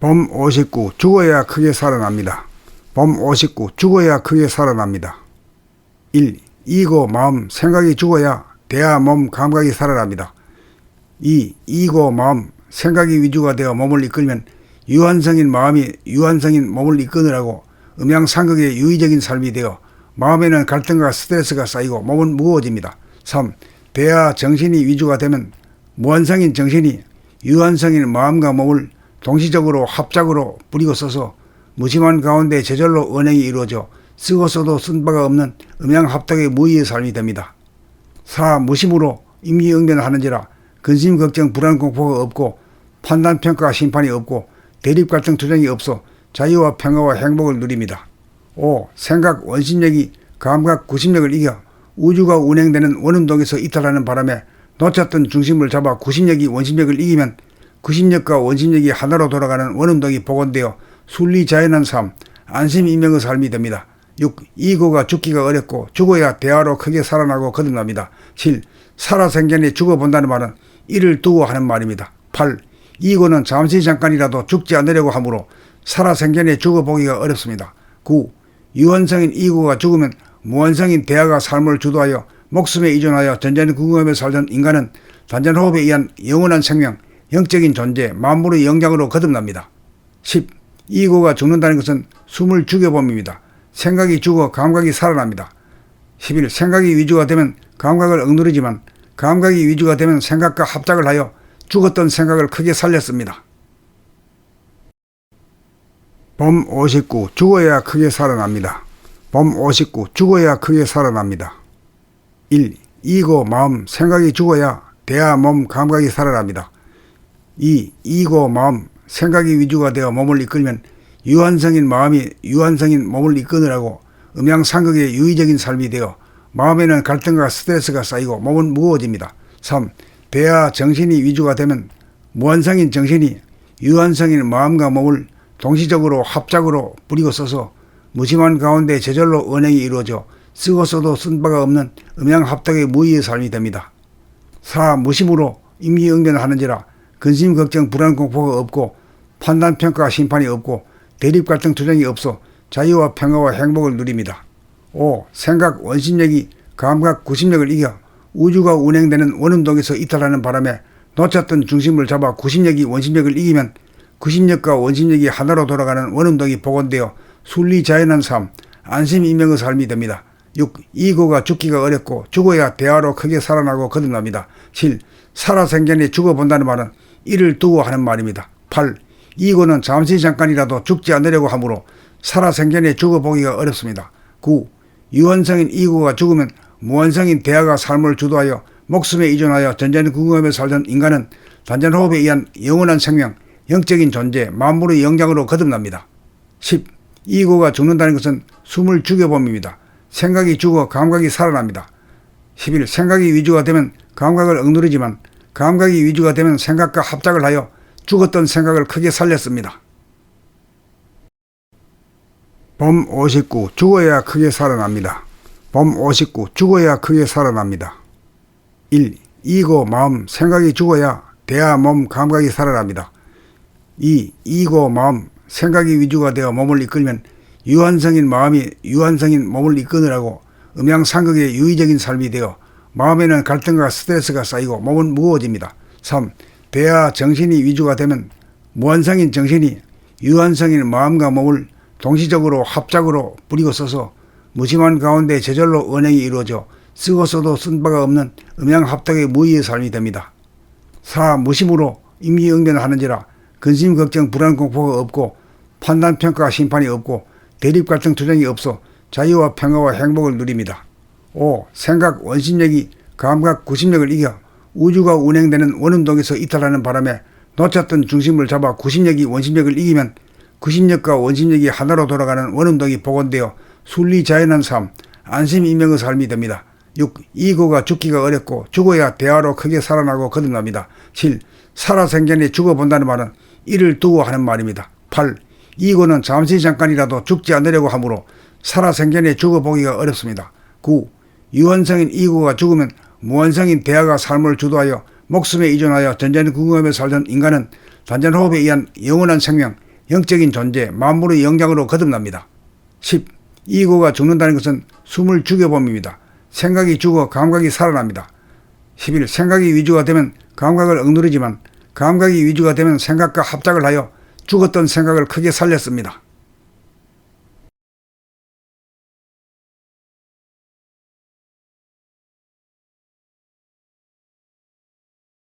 범 59. 죽어야 크게 살아납니다. 범 59. 죽어야 크게 살아납니다. 1. 이고 마음 생각이 죽어야 대하 몸 감각이 살아납니다. 2. 이고 마음 생각이 위주가 되어 몸을 이끌면 유한성인 마음이 유한성인 몸을 이끄느라고 음양상극의 유의적인 삶이 되어 마음에는 갈등과 스트레스가 쌓이고 몸은 무거워집니다. 3. 대하 정신이 위주가 되면 무한성인 정신이 유한성인 마음과 몸을 동시적으로 합작으로 뿌리고 써서 무심한 가운데 저절로 언행이 이루어져 쓰고 써도 쓴 바가 없는 음양합덕의 무의의 삶이 됩니다. 4. 무심으로 임기응변하는지라 근심 걱정 불안 공포가 없고 판단 평가 심판이 없고 대립 갈등 투쟁이 없어 자유와 평화와 행복을 누립니다. 5. 생각 원심력이 감각 구심력을 이겨 우주가 운행되는 원운동에서 이탈하는 바람에 놓쳤던 중심을 잡아 구심력이 원심력을 이기면 구심력과 원심력이 하나로 돌아가는 원운동이 복원되어 순리자연한 삶, 안심이명의 삶이 됩니다. 6. 이고가 죽기가 어렵고 죽어야 대화로 크게 살아나고 거듭납니다. 7. 살아생전에 죽어본다는 말은 이를 두고 하는 말입니다. 8. 이고는 잠시 잠깐이라도 죽지 않으려고 하므로 살아생전에 죽어보기가 어렵습니다. 9. 유한성인 이고가 죽으면 무한성인 대화가 삶을 주도하여 목숨에 의존하여 전전궁금에 살던 인간은 단전호흡에 의한 영원한 생명, 영적인 존재, 만물의 영장으로 거듭납니다. 10. 이고가 죽는다는 것은 숨을 죽여봄입니다. 생각이 죽어 감각이 살아납니다. 11. 생각이 위주가 되면 감각을 억누르지만 감각이 위주가 되면 생각과 합작을 하여 죽었던 생각을 크게 살렸습니다. 범 59. 죽어야 크게 살아납니다. 범 59. 죽어야 크게 살아납니다. 1. 이고 마음 생각이 죽어야 대하 몸 감각이 살아납니다. 2. 이고 마음 생각이 위주가 되어 몸을 이끌면 유한성인 마음이 유한성인 몸을 이끄느라고 음양상극의 유의적인 삶이 되어 마음에는 갈등과 스트레스가 쌓이고 몸은 무거워집니다. 3. 대하 정신이 위주가 되면 무한성인 정신이 유한성인 마음과 몸을 동시적으로 합작으로 뿌리고 써서 무심한 가운데 저절로 언행이 이루어져 쓰고 써도 쓴 바가 없는 음양합덕의 무의의 삶이 됩니다. 4. 무심으로 임기응변하는지라 근심 걱정 불안 공포가 없고 판단 평가 심판이 없고 대립 갈등 투쟁이 없어 자유와 평화와 행복을 누립니다. 5. 생각 원심력이 감각 구심력을 이겨 우주가 운행되는 원운동에서 이탈하는 바람에 놓쳤던 중심을 잡아 구심력이 원심력을 이기면 구심력과 원심력이 하나로 돌아가는 원운동이 복원되어 순리자연한 삶, 안심이명의 삶이 됩니다. 6. 이고가 죽기가 어렵고 죽어야 대화로 크게 살아나고 거듭납니다. 7. 살아생전에 죽어본다는 말은 이를 두고 하는 말입니다. 8. 이고는 잠시 잠깐이라도 죽지 않으려고 하므로 살아생전에 죽어보기가 어렵습니다. 9. 유한성인 이고가 죽으면 무한성인 대화가 삶을 주도하여 목숨에 의존하여 전전궁금에 살던 인간은 단전호흡에 의한 영원한 생명, 영적인 존재, 만물의 영장으로 거듭납니다. 10. 이고가 죽는다는 것은 숨을 죽여봄입니다. 생각이 죽어 감각이 살아납니다. 11. 생각이 위주가 되면 감각을 억누르지만 감각이 위주가 되면 생각과 합작을 하여 죽었던 생각을 크게 살렸습니다. 범 59. 죽어야 크게 살아납니다. 범 59. 죽어야 크게 살아납니다. 1. 이고 마음 생각이 죽어야 대하 몸 감각이 살아납니다. 2. 이고 마음 생각이 위주가 되어 몸을 이끌면 유한성인 마음이 유한성인 몸을 이끄느라고 음양상극의 유의적인 삶이 되어 마음에는 갈등과 스트레스가 쌓이고 몸은 무거워집니다. 3. 대하 정신이 위주가 되면 무한성인 정신이 유한성인 마음과 몸을 동시적으로 합작으로 뿌리고 써서 무심한 가운데 저절로 언행이 이루어져 쓰고 써도 쓴 바가 없는 음양합덕의 무의의 삶이 됩니다. 4. 무심으로 임기응변하는지라 근심 걱정 불안 공포가 없고 판단 평가 심판이 없고 대립 갈등 투쟁이 없어 자유와 평화와 행복을 누립니다. 5. 생각 원심력이 감각 구심력을 이겨 우주가 운행되는 원운동에서 이탈하는 바람에 놓쳤던 중심을 잡아 구심력이 원심력을 이기면 구심력과 원심력이 하나로 돌아가는 원운동이 복원되어 순리자연한 삶, 안심이명의 삶이 됩니다. 6. 이고가 죽기가 어렵고 죽어야 대화로 크게 살아나고 거듭납니다. 7. 살아생전에 죽어본다는 말은 이를 두고 하는 말입니다. 8. 이고는 잠시 잠깐이라도 죽지 않으려고 하므로 살아생전에 죽어보기가 어렵습니다. 9. 유한성인 이고가 죽으면 무한성인 대화가 삶을 주도하여 목숨에 의존하여 전전궁금에 살던 인간은 단전호흡에 의한 영원한 생명, 영적인 존재, 만물의 영향으로 거듭납니다. 10. 이고가 죽는다는 것은 숨을 죽여봄입니다. 생각이 죽어 감각이 살아납니다. 11. 생각이 위주가 되면 감각을 억누르지만 감각이 위주가 되면 생각과 합작을 하여 죽었던 생각을 크게 살렸습니다.